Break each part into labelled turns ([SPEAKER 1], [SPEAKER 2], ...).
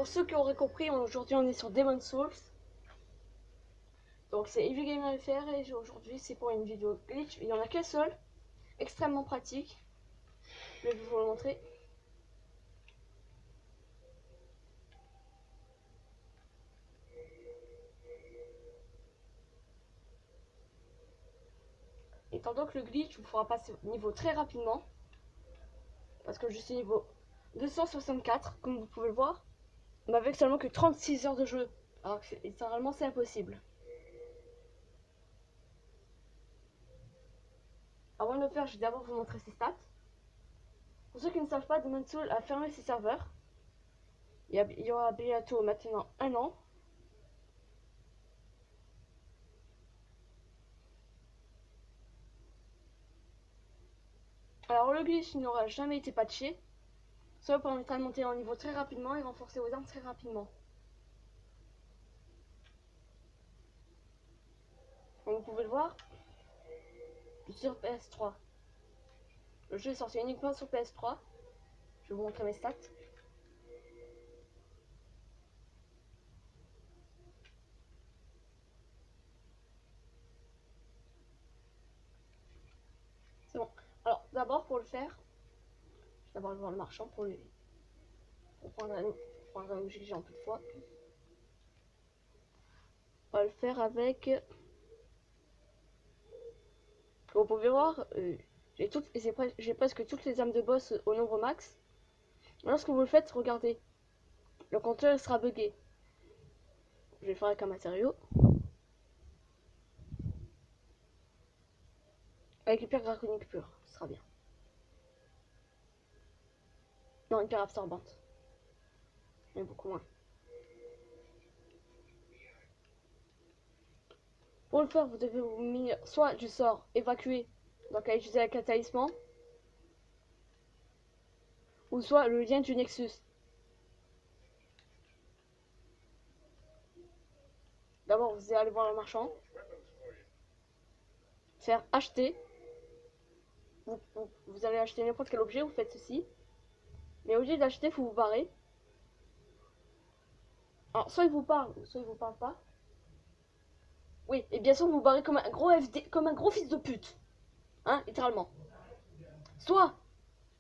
[SPEAKER 1] pour ceux qui auraient compris, aujourd'hui on est sur Demon's Souls. Donc c'est EasyGamerFR et aujourd'hui c'est pour une vidéo glitch. Il n'y en a qu'un seul, extrêmement pratique. Je vais vous le montrer. Étant donné que le glitch vous fera passer au niveau très rapidement, parce que je suis niveau 264 comme vous pouvez le voir, mais avec seulement que 36 heures de jeu, alors que littéralement c'est impossible. Avant de le faire, je vais d'abord vous montrer ses stats. Pour ceux qui ne savent pas, Demon's Souls a fermé ses serveurs. Il y aura bientôt maintenant un an. Alors le glitch n'aura jamais été patché. Cela permettra de monter en niveau très rapidement et renforcer vos armes très rapidement. Comme vous pouvez le voir, sur PS3. Le jeu est sorti uniquement sur PS3. Je vais vous montrer mes stats. C'est bon. Alors d'abord pour le faire, je vais d'abord aller voir le marchand pour prendre un objet que j'ai en peu de fois. On va le faire avec... Comme vous pouvez voir, j'ai presque toutes les armes de boss au nombre max. Lorsque vous le faites, regardez, le compteur sera bugué. Je vais le faire avec un matériau. Avec une pierre draconique pure, ce sera bien. Non, une pierre absorbante. Mais beaucoup moins. Pour le faire, vous devez vous munir soit du sort évacuer, donc à utiliser avec un talisman, ou soit le lien du Nexus. D'abord, vous allez aller voir le marchand, faire acheter. Vous allez acheter n'importe quel objet, vous faites ceci. Mais au lieu d'acheter, il faut vous barrer. Alors, soit il vous parle, soit il vous parle pas. Oui, et bien sûr, vous barrez comme un gros FD, comme un gros fils de pute. Hein, littéralement. Soit,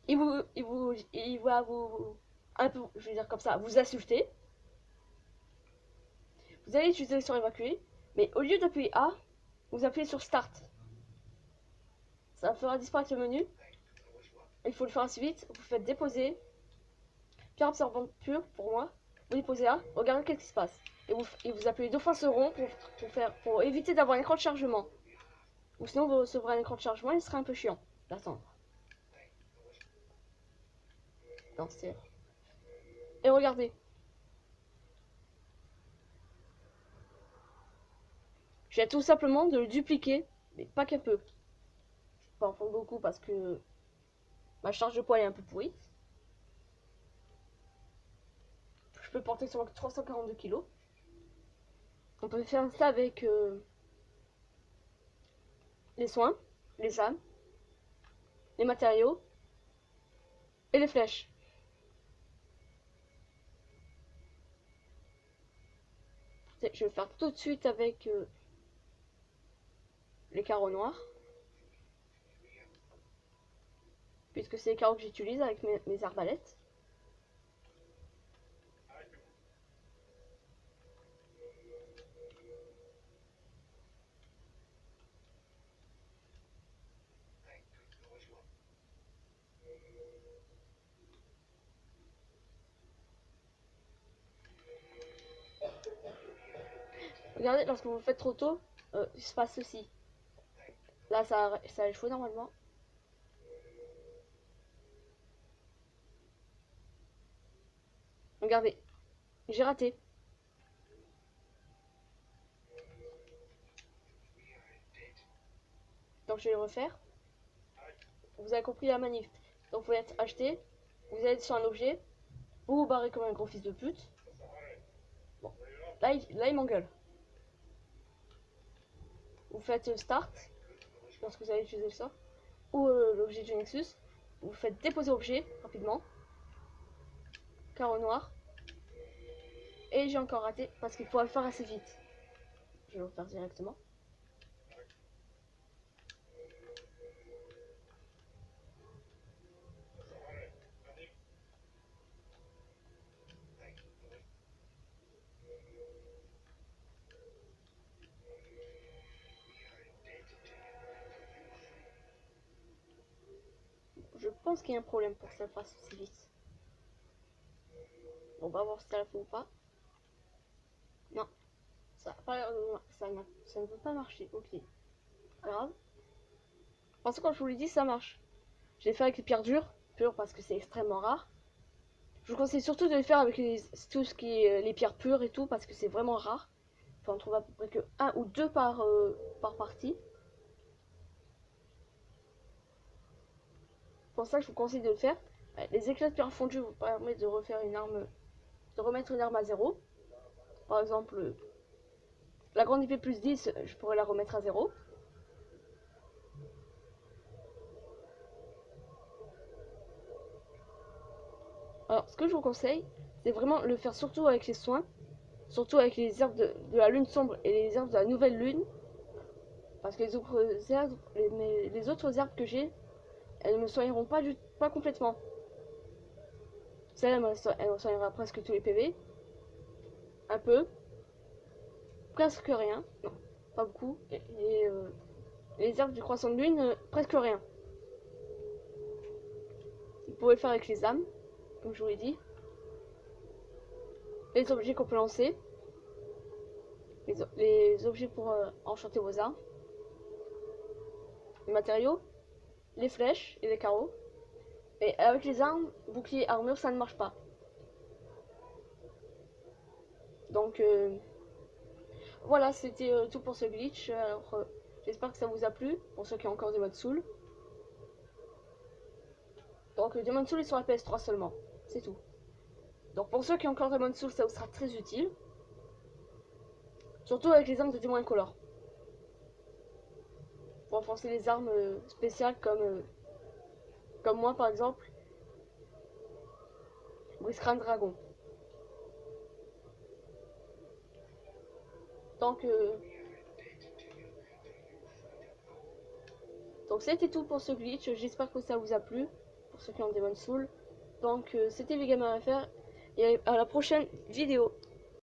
[SPEAKER 1] il va vous, un peu, je vais dire comme ça, vous insulter. Vous allez utiliser le sort évacué, mais au lieu d'appuyer A, vous appuyez sur Start. Ça fera disparaître le menu. Il faut le faire assez vite. Vous faites déposer. Pierre absorbante pure pour moi. Vous déposez A. Regardez qu'est-ce qui se passe. Et vous appuyez deux fois ce rond pour éviter d'avoir un écran de chargement. Ou sinon vous recevrez un écran de chargement et il sera un peu chiant d'attendre. Non, c'est... Et regardez. Je viens tout simplement de le dupliquer, mais pas qu'un peu. Je peux pas en prendre beaucoup parce que ma charge de poids est un peu pourrie. Je peux porter sur 342 kg. On peut faire ça avec les soins, les âmes, les matériaux et les flèches. Je vais le faire tout de suite avec les carreaux noirs. Puisque c'est les carreaux que j'utilise avec mes arbalètes. Regardez, lorsque vous le faites trop tôt, il se passe ceci. Là, ça a échoué normalement. Regardez, j'ai raté. Donc je vais le refaire. Vous avez compris la manip. Donc vous êtes acheté, vous allez sur un objet, vous vous barrez comme un gros fils de pute. Bon, là il m'engueule. Vous faites start, lorsque vous allez utiliser ça, ou l'objet du Nexus. Vous faites déposer objet rapidement. Carreau noir. Et j'ai encore raté parce qu'il faut le faire assez vite. Je vais le faire directement. Je pense qu'il y a un problème pour que ça fasse aussi vite. On va voir si ça le fait ou pas. Non, ça ne veut pas marcher. Ok, pas grave. Parce que quand je vous l'ai dit, ça marche. Je l'ai fait avec les pierres dures, parce que c'est extrêmement rare. Je vous conseille surtout de le faire avec tout ce qui est les pierres pures et tout, parce que c'est vraiment rare. Enfin, on trouve à peu près que 1 ou 2 par partie. C'est pour ça que je vous conseille de le faire. Les éclats de pierre fondue vous permettent de refaire une arme, de remettre une arme à 0. Par exemple, la grande épée plus 10, je pourrais la remettre à 0. Alors, ce que je vous conseille, c'est vraiment le faire surtout avec les soins, surtout avec les herbes de la lune sombre et les herbes de la nouvelle lune. Parce que les autres herbes que j'ai, elles ne me soigneront pas complètement. Celle-là, elle me soignera presque tous les PV. Un peu. Presque rien. Non, pas beaucoup. Et les herbes du croissant de lune, presque rien. Vous pouvez le faire avec les âmes, comme je vous l'ai dit. Les objets qu'on peut lancer. Les objets pour enchanter vos armes. Les matériaux. Les flèches et les carreaux. Et avec les armes, bouclier, armure, ça ne marche pas. Donc voilà, c'était tout pour ce glitch. Alors j'espère que ça vous a plu, pour ceux qui ont encore des modes Soul. Donc Demon's Soul est sur la PS3 seulement, c'est tout. Donc pour ceux qui ont encore Demon's Soul, ça vous sera très utile. Surtout avec les armes de Demon Incolore. Pour enfoncer les armes spéciales comme moi par exemple. Blitzcrank Dragon. Donc c'était tout pour ce glitch, j'espère que ça vous a plu, pour ceux qui ont Demon's Soul. Donc c'était VegamerFR, et à la prochaine vidéo.